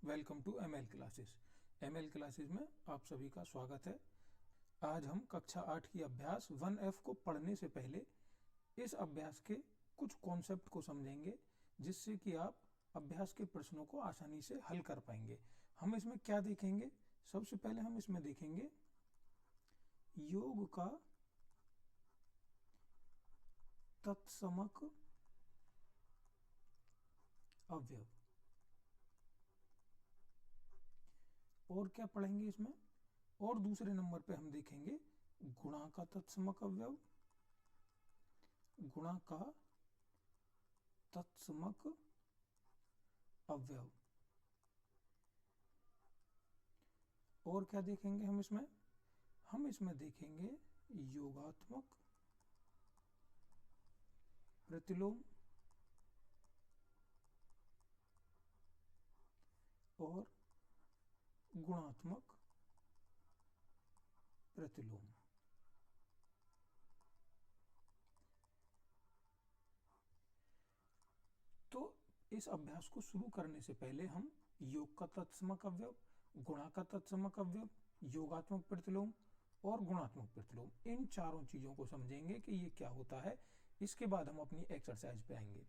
Welcome to ML classes. ML classes में आप सभी का स्वागत है। आज हम कक्षा 8 की अभ्यास 1F को पढ़ने से पहले इस अभ्यास के कुछ कॉन्सेप्ट को समझेंगे, जिससे कि आप अभ्यास के प्रश्नों को आसानी से हल कर पाएंगे। हम इसमें क्या देखेंगे? सबसे पहले हम इसमें देखेंगे योग का तत्समक अवयव। और क्या पढ़ेंगे इसमें? और दूसरे नंबर पे हम देखेंगे गुणा का तत्समक अवयव। गुणा का तत्समक अवयव। और क्या देखेंगे हम इसमें? हम इसमें देखेंगे योगात्मक प्रतिलोम और गुणात्मक प्रतिलोम। तो इस अभ्यास को शुरू करने से पहले हम योग का तत्समक अवयव, गुणा का तत्समक अवयव, योगात्मक प्रतिलोम और गुणात्मक प्रतिलोम, इन चारों चीजों को समझेंगे कि ये क्या होता है। इसके बाद हम अपनी एक्सरसाइज पे आएंगे।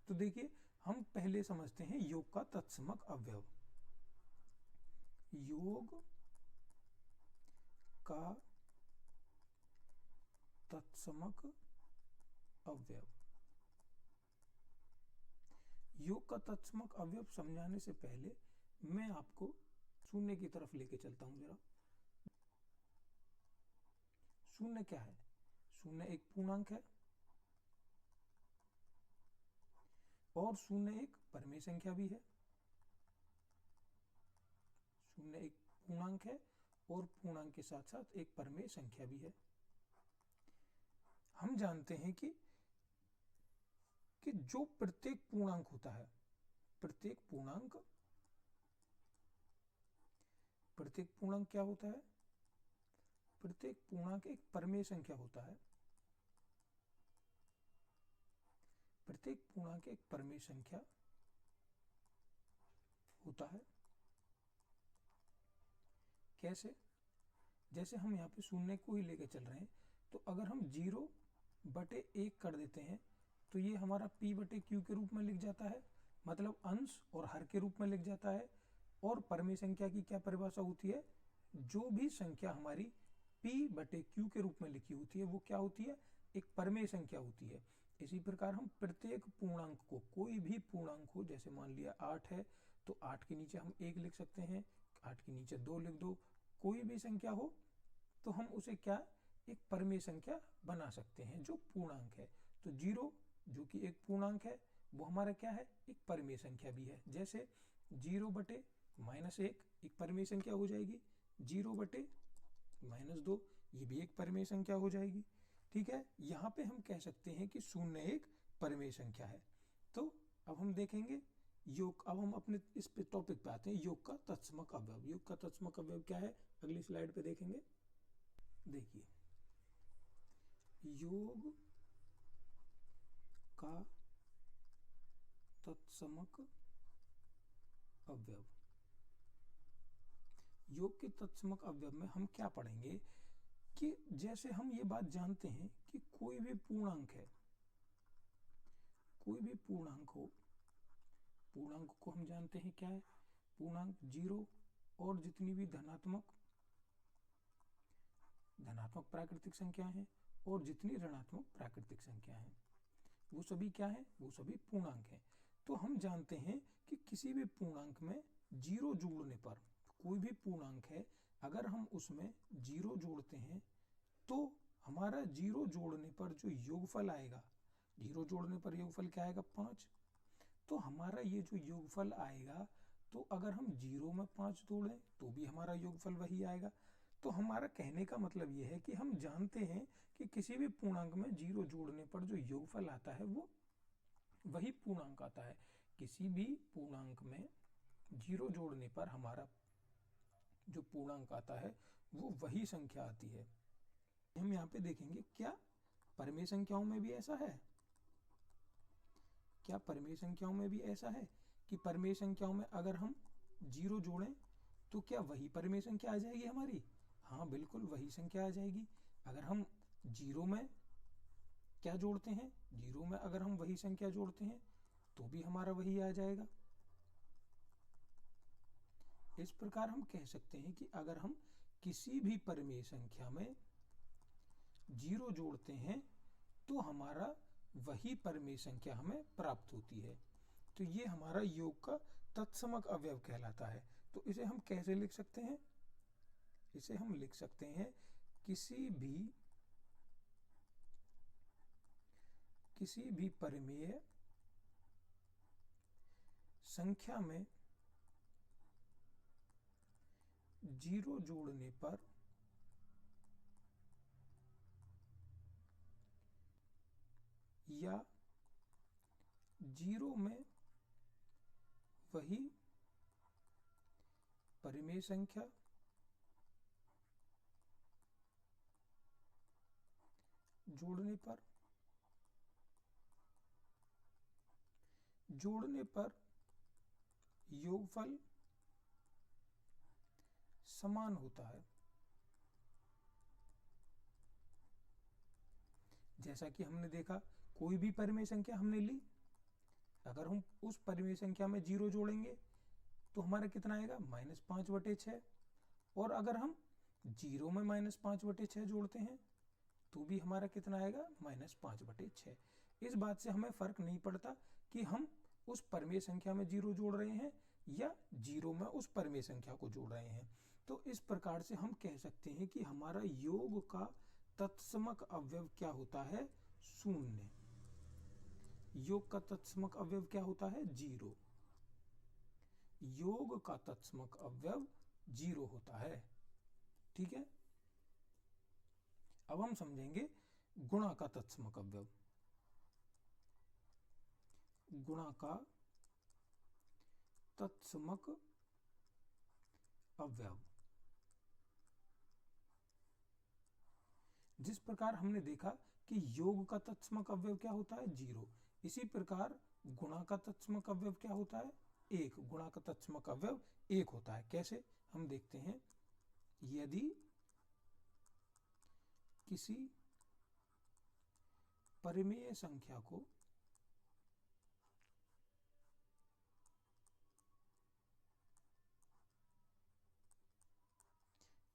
तो देखिए, हम पहले समझते हैं योग का तत्समक अवयव। योग का तत्समक अवयव। योग का तत्समक अवयव समझाने से पहले मैं आपको शून्य की तरफ लेके चलता हूं जरा। शून्य क्या है? शून्य एक पूर्णांक है और शून्य एक परिमेय संख्या भी है। शून्य एक पूर्णांक है और पूर्णांक के साथ साथ एक परिमेय संख्या भी है। हम जानते हैं कि जो प्रत्येक पूर्णांक होता है, प्रत्येक पूर्णांक क्या होता है? प्रत्येक पूर्णांक एक परिमेय संख्या होता है। प्रत्येक पूर्णांक एक परिमेय संख्या होता है। कैसे? जैसे हम यहाँ पे शून्य को ही लेके चल रहे हैं, तो अगर हम 0/1 कर देते हैं तो ये हमारा p/q के रूप में लिख जाता है, मतलब अंश और हर के रूप में लिख जाता है। और परिमेय संख्या की क्या परिभाषा होती है? जो भी संख्या हमारी p/q के रूप में लिखी होती है वो क्या होती है? एक परिमेय संख्या होती है। इसी प्रकार हम प्रत्येक पूर्णांक को, कोई भी पूर्णांक हो, जैसे मान लिया 8 है तो 8 के नीचे हम 1 लिख सकते हैं, 8 के नीचे 2 लिख दो। कोई भी संख्या हो तो हम उसे क्या, एक परिमेय संख्या बना सकते हैं जो पूर्णांक है। तो 0 जो कि एक पूर्णांक है वो हमारा क्या है? एक परिमेय संख्या भी है। जैसे 0/-1 एक परिमेय संख्या हो जाएगी, 0/-2 ये भी एक परिमेय संख्या हो जाएगी। ठीक है, यहाँ पे हम कह सकते हैं कि शून्य एक परिमेय संख्या है। तो अब हम देखेंगे योग। अब हम अपने इस पे टॉपिक पे आते हैं, योग का तत्समक अवयव। योग का तत्समक अवयव क्या है? अगली स्लाइड पे देखेंगे। देखिए, योग का तत्समक अवयव। योग के तत्समक अवयव में हम क्या पढ़ेंगे कि जैसे हम ये बात जानते हैं कि कोई भी पूर्णांक है, कोई भी पूर्णांक हो, पूर्णांक को हम जानते हैं क्या है? पूर्णांक 0 और जितनी भी धनात्मक प्राकृतिक संख्या हैं और जितनी ऋणात्मक प्राकृतिक संख्या हैं, वो सभी क्या है? वो सभी पूर्णांक हैं। तो हम जानते हैं कि किसी भी पूर्णांक में 0 जोड़ने पर, कोई भी पूर्णांक है अगर हम उसमें 0 जोड़ते हैं तो हमारा 0 जोड़ने पर जो योगफल आएगा, 0 जोड़ने पर योगफल क्या आएगा? 5। तो हमारा ये जो योगफल आएगा, तो अगर हम 0 में 5 जोड़ें तो भी हमारा योगफल वही आएगा। तो हमारा कहने का मतलब ये है कि हम जानते हैं कि किसी भी पूर्णांक में 0 जोड़ने पर जो योगफल आता है वो वही पूर्णांक आता है। किसी भी पूर्णांक में 0 जोड़ने पर हमारा जो पूर्णांक आता है वो वही संख्या आती है। हम यहाँ पे देखेंगे क्या परिमेय संख्याओं में भी ऐसा है? क्या परिमेय संख्याओं में भी ऐसा है कि परिमेय संख्याओं में अगर हम जीरो जोड़ें तो क्या वही परिमेय संख्या आ जाएगी हमारी? हाँ बिल्कुल वही संख्या आ जाएगी। अगर हम जीरो में क्या जोड़ते हैं, जीरो में अगर हम वही संख्या जोड़ते हैं तो भी हमारा वही आ जाएगा। इस प्रकार हम कह सकते हैं कि अगर हम किसी भी परिमेय संख्या में जीरो जोड़ते हैं तो हमारा वही परिमेय संख्या हमें प्राप्त होती है। तो ये हमारा योग का तत्समक अवयव कहलाता है। तो इसे हम कैसे लिख सकते हैं? इसे हम लिख सकते हैं किसी भी परिमेय संख्या में जीरो जोड़ने पर या जीरो में वही परिमेय संख्या जोड़ने पर योगफल समान होता है। जैसा कि हमने देखा, कोई भी परिमेय संख्या हमने ली, अगर हम उस परिमेय संख्या में जीरो जोड़ेंगे तो हमारा कितना आएगा? -5/6। और अगर हम जीरो में -5/6 जोड़ते हैं तो भी हमारा कितना आएगा? -5/6। इस बात से हमें फर्क नहीं पड़ता कि हम उस परिमेय संख्या में जीरो जोड़ रहे हैं या जीरो में उस परिमेय संख्या को जोड़ रहे हैं। तो इस प्रकार से हम कह सकते हैं कि हमारा योग का तत्समक अवयव क्या होता है? शून्य। योग का तत्समक अवयव क्या होता है? जीरो। योग का तत्समक अवयव जीरो होता है। ठीक है, अब हम समझेंगे गुणा का तत्समक अवयव। गुणा का तत्समक अवयव, जिस प्रकार हमने देखा कि योग का तत्समक अवयव क्या होता है? जीरो, इसी प्रकार गुणा का तत्समक अवयव क्या होता है? एक। गुणा का तत्समक अवयव एक होता है। कैसे? हम देखते हैं, यदि किसी परिमेय संख्या को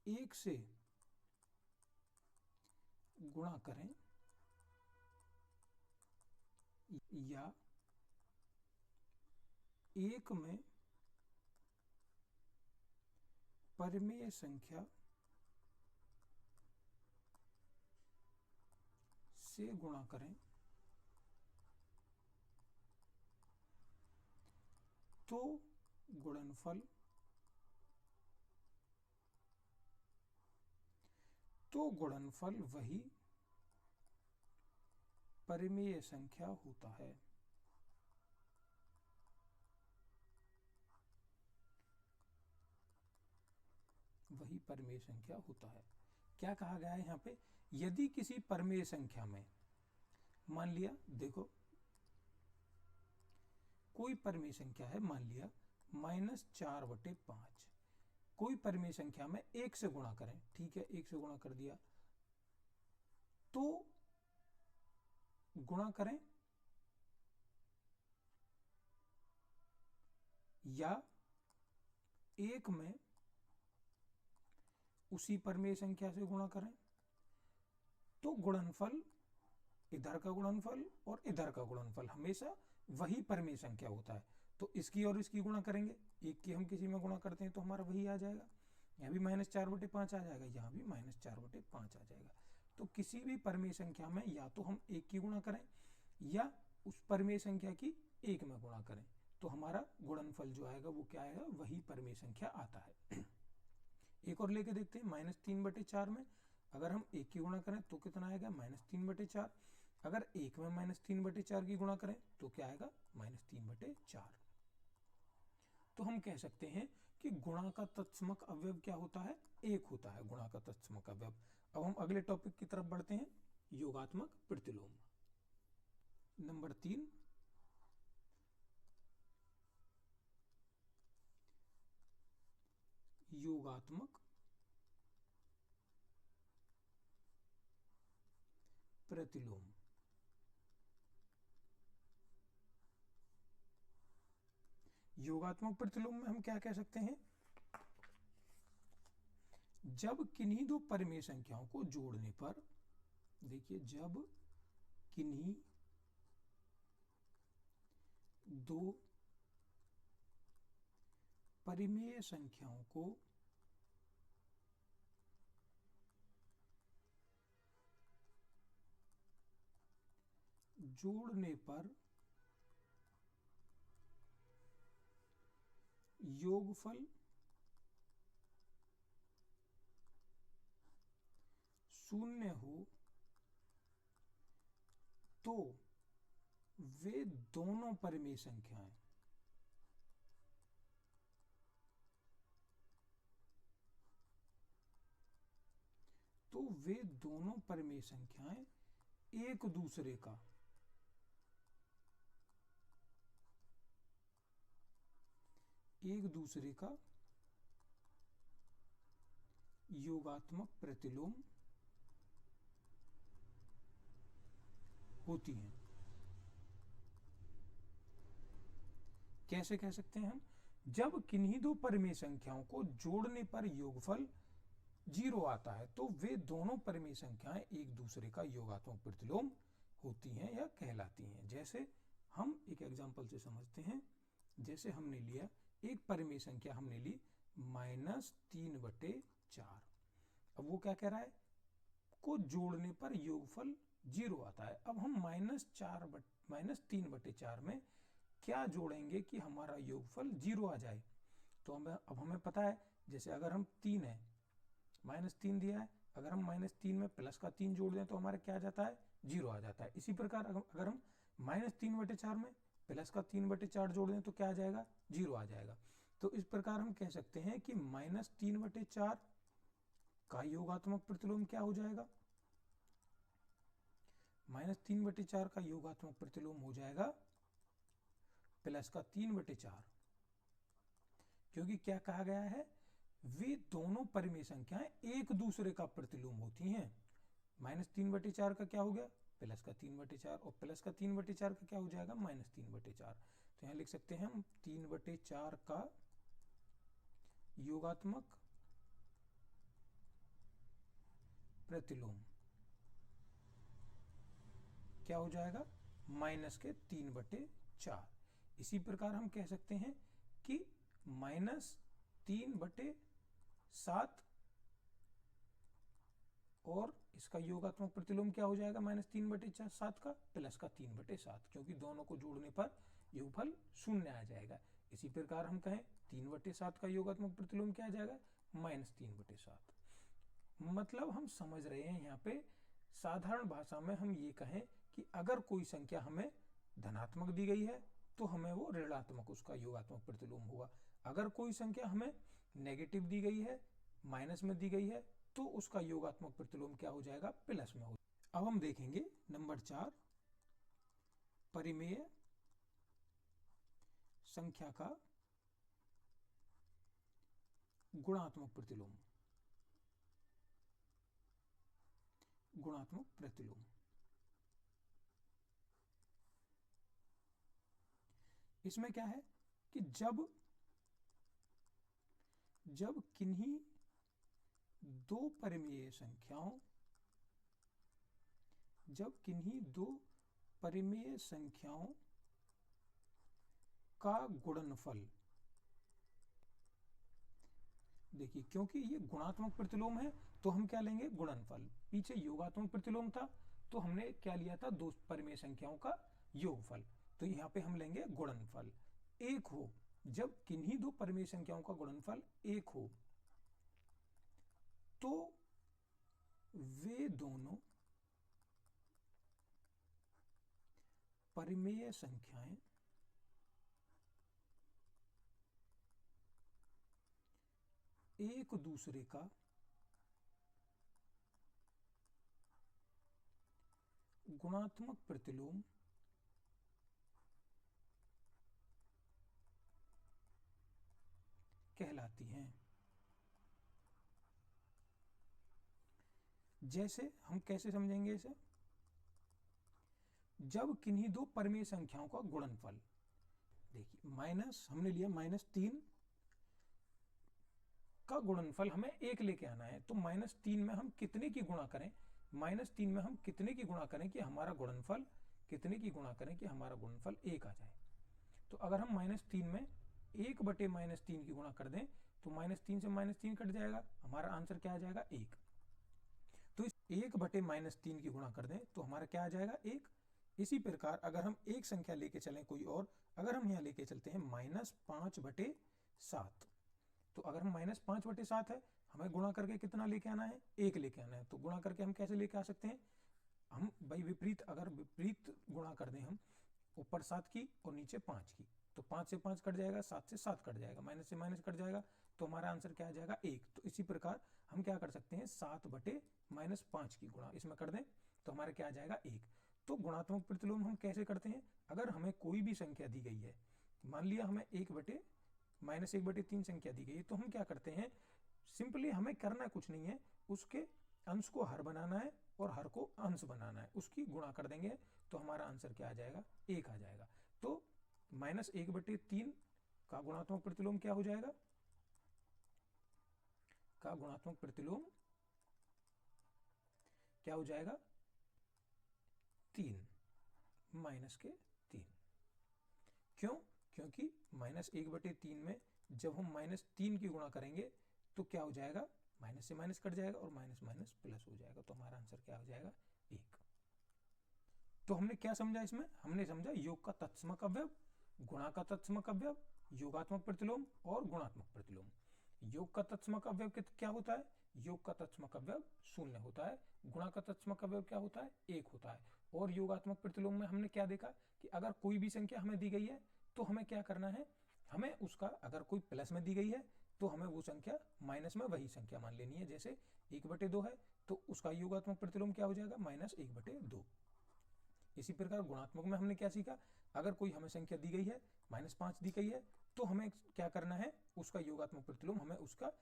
एक से गुणा करें या एक में परिमेय संख्या से गुणा करें तो गुणनफल वही परिमेय संख्या होता है। वही परिमेय संख्या होता है। क्या कहा गया है यहाँ पे? यदि किसी परिमेय संख्या में, मान लिया, देखो कोई परिमेय संख्या है, मान लिया -4/5, कोई परिमेय संख्या में एक से गुणा करें, ठीक है, एक से गुणा कर दिया, तो गुणा करें या एक में उसी परिमेय संख्या से गुणा करें तो गुणनफल, इधर का गुणनफल और इधर का गुणनफल हमेशा वही परिमेय संख्या होता है। तो इसकी और इसकी गुणा करेंगे, एक की हम किसी में गुणा करते हैं तो हमारा वही आ जाएगा। यहाँ भी -4/5 आ जाएगा, यहाँ भी -4/5 आ जाएगा। तो किसी भी परिमेय संख्या में या तो हम एक की गुणा करें या उस परिमेय संख्या की एक में गुणा करें तो हमारा गुणनफल जो आएगा वो क्या आएगा? वही परिमेय संख्या आता है। एक और लेके देखते हैं, -3/4 में अगर हम एक की गुणा करें तो कितना आएगा? -3/4। अगर एक में -3/4 की गुणा करें तो क्या आएगा? -3/4। तो हम कह सकते हैं कि गुणा का तत्समक अवयव क्या होता है? एक होता है गुणा का तत्समक अवयव। अब हम अगले टॉपिक की तरफ बढ़ते हैं, योगात्मक प्रतिलोम। नंबर 3, योगात्मक प्रतिलोम। योगात्मक प्रतिलोम में हम क्या कह सकते हैं? जब किन्हीं दो परिमेय संख्याओं को जोड़ने पर, देखिए, जब किन्हीं दो परिमेय संख्याओं को जोड़ने पर योगफल शून्य हो तो वे दोनों परिमेय संख्याएं एक दूसरे का योगात्मक प्रतिलोम होती हैं। कैसे कह सकते हैं हम? जब किन्हीं दो परिमेय संख्याओं को जोड़ने पर योगफल 0 आता है तो वे दोनों परिमेय संख्याएं एक दूसरे का योगात्मक प्रतिलोम होती हैं या कहलाती हैं। जैसे हम एक एग्जांपल से समझते हैं। जैसे हमने लिया एक परिमेय संख्या, हमने ली -3/4। अब वो क्या कह रहा है? को जोड़ने पर योगफल 0 आता है। अब हम -3/4 में क्या जोड़ेंगे कि हमारा योगफल 0 आ जाए? तो अब हमें पता है, जैसे अगर हम 3 है, -3 दिया है, अगर हम -3 में प्लस का 3 जोड़ दें तो हमारा क्या आ जाता है? 0 आ जाता है। इसी प्रकार अगर हम -3/4 में प्लस का 3/4 जोड़ दें तो क्या आ जाएगा? 0 आ जाएगा। तो इस प्रकार हम कह सकते हैं कि -3/4 का योगात्मक प्रतिलोम क्या हो जाएगा? -3/4 का योगात्मक प्रतिलोम हो जाएगा प्लस का 3/4, क्योंकि क्या कहा गया है? वे दोनों परिमेय संख्याएं एक दूसरे का प्रतिलोम होती हैं। -3/4 का क्या हो गया? प्लस का 3/4, और प्लस का 3/4 का क्या हो जाएगा? -3/4। तो यहाँ लिख सकते हैं हम 3/4 का योगात्मक प्रतिलोम क्या हो जाएगा? -3/4। इसी प्रकार हम कह सकते हैं कि -3/7 और इसका योगात्मक प्रतिलोम क्या हो जाएगा? -3/7 का प्लस का 3/7, क्योंकि दोनों को जोड़ने पर योगफल 0 आ जाएगा। इसी प्रकार हम कहें 3/7 का योगात्मक प्रतिलोम क्या आ जाएगा? -3/7। मतलब हम समझ रहे हैं यहाँ पे, साधारण भाषा में हम ये कहें कि अगर कोई संख्या हमें धनात्मक दी गई है तो हमें वो ऋणात्मक उसका योगात्मक प्रतिलोम होगा। अगर कोई संख्या हमें नेगेटिव दी गई है, माइनस में दी गई है, तो उसका योगात्मक प्रतिलोम क्या हो जाएगा? प्लस में हो। अब हम देखेंगे नंबर 4, परिमेय संख्या का गुणात्मक प्रतिलोम। गुणात्मक प्रतिलोम इसमें क्या है कि जब किन्हीं दो परिमेय संख्याओं का गुणनफल, देखिए, क्योंकि ये गुणात्मक प्रतिलोम है तो हम क्या लेंगे? गुणनफल। पीछे योगात्मक प्रतिलोम था तो हमने क्या लिया था? दो परिमेय संख्याओं का योगफल। तो यहाँ पे हम लेंगे गुणनफल। एक हो, जब किन्हीं दो परिमेय संख्याओं का गुणनफल 1 हो तो वे दोनों परिमेय संख्याएं एक दूसरे का गुणात्मक प्रतिलोम कहलाती हैं। जैसे हम कैसे समझेंगे इसे, जब किन्हीं दो परिमेय संख्याओं का गुणनफल, देखिए माइनस हमने लिया -3 का गुणनफल हमें 1 लेके आना है, तो -3 में हम कितने की गुणा करें, -3 में हम कितने की गुणा करें कि हमारा गुणनफल, कितने की गुणा करें कि हमारा गुणनफल 1 आ जाए। तो अगर हम -3 में 1 बटे -3 की गुणा कर दें तो -3 से -3 कट जाएगा, हमारा आंसर क्या आ जाएगा 1। तो इस 1 बटे -3 की गुणा कर दें तो हमारा क्या आ जाएगा 1। इसी प्रकार अगर हम एक संख्या लेके चलें कोई और, अगर हम यहाँ लेके चलते हैं -5/7, तो अगर हम -5/7 है, हमें गुणा करके कितना लेके आना है 1 लेके आना है। तो गुणा करके हम कैसे लेके आ सकते हैं, हम भाई विपरीत, अगर विपरीत गुणा कर दें हम ऊपर 7 की और नीचे 5 की, तो 5 से 5 कट जाएगा, 7 से 7 कट जाएगा, माइनस से माइनस कट जाएगा, तो हमारा आंसर क्या आ जाएगा 1। तो इसी प्रकार हम क्या कर सकते हैं 7 बटे -5 की गुणा इसमें कर दें तो हमारा क्या आ जाएगा 1। तो गुणात्मक प्रतिलोम हम कैसे करते हैं, अगर हमें कोई भी संख्या दी गई है, मान लिया हमें -1/3 संख्या दी गई है, तो हम क्या करते हैं, सिंपली हमें करना कुछ नहीं है, उसके अंश को हर बनाना है और हर को अंश बनाना है, उसकी गुणा कर देंगे तो हमारा आंसर क्या आ जाएगा 1 आ जाएगा। तो -1/3 का गुणात्मक प्रतिलोम क्या हो जाएगा, का गुणात्मक प्रतिलोम क्या हो जाएगा 3, -3। क्यों, क्योंकि -1/3 में जब हम -3 की गुणा करेंगे तो क्या हो जाएगा, माइनस से माइनस कट जाएगा और माइनस माइनस प्लस हो जाएगा, तो हमारा आंसर क्या हो जाएगा 1। तो हमने क्या समझा इसमें, हमने समझा योग का तत्समक अवयव, गुणा का तत्समक अवयव, योगात्मक प्रतिलोम और गुणात्मक प्रतिलोम। योग का तत्समक अवयव क्या होता है, योग का तत्समक अवयव 0 होता है, गुणा का तत्समक अवयव क्या होता है 1 होता है, और योगात्मक प्रतिलोम में हमने क्या देखा कि अगर कोई भी संख्या हमें दी गई है तो हमें क्या करना है, हमें उसका अगर कोई प्लस में दी गई है तो हमें वो संख्या माइनस में वही संख्या मान लेनी है। जैसे 1/2 है तो उसका योगात्मक प्रतिलोम क्या हो जाएगा -1/2। इसी प्रकार गुणात्मक में हमने क्या सीखा, अगर कोई हमें संख्या दी गई है -5 दी गई है तो हमें क्या करना है, उसका योगात्मक प्रतिलोम हमें उसका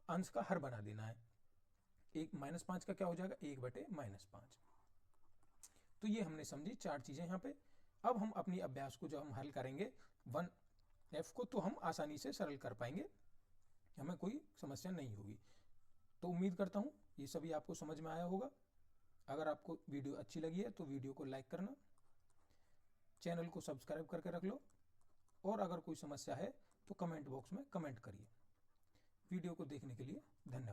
अंश का हर बना देना है। एक -5 का क्या हो जाएगा 1/-5। तो ये हमने समझी 4 चीजें यहाँ पे। अब हम अपनी अभ्यास को जब हम हल करेंगे 1F को तो हम आसानी से सरल कर पाएंगे, हमें कोई समस्या नहीं होगी। तो उम्मीद करता हूँ ये सभी आपको समझ में आया होगा। अगर आपको वीडियो अच्छी लगी है तो वीडियो को लाइक करना, चैनल को सब्सक्राइब करके रख लो, और अगर कोई समस्या है तो कमेंट बॉक्स में कमेंट करिए। वीडियो को देखने के लिए धन्यवाद।